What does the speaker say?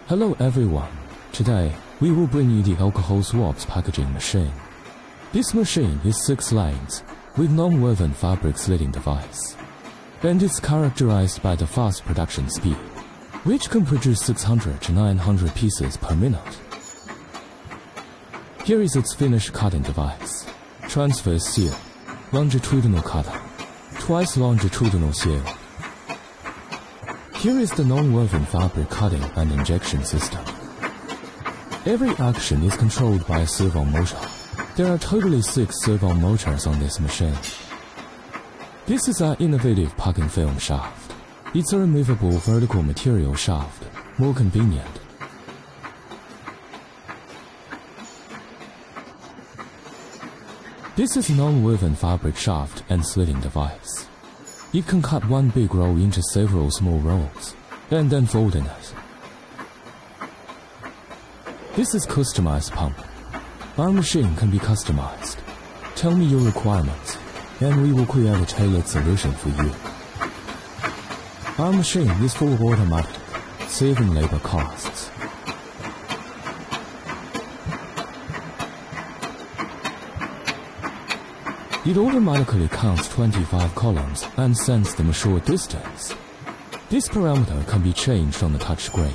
Hello everyone, today we will bring you the alcohol swabs packaging machine. This machine is 6 lanes with non-woven fabric slitting device, and it's characterized by the fast production speed, which can produce 600 to 900 pieces per minute. Here is its finished cutting device, transfer seal, longitudinal cutter, twice longitudinal seal. Here is the non-woven fabric cutting and injection system. Every action is controlled by a servo motor. There are totally 6 servo motors on this machine. This is our innovative packing film shaft. It's a removable vertical material shaft, more convenient. This is non-woven fabric shaft and slitting device. It can cut one big roll into several small rolls, and then fold in it. This is customized pump. Our machine can be customized. Tell me your requirements, and we will create a tailored solution for you. Our machine is full automatic, saving labor costs. It automatically counts 25 columns and sends them a short distance. This parameter can be changed on the touchscreen.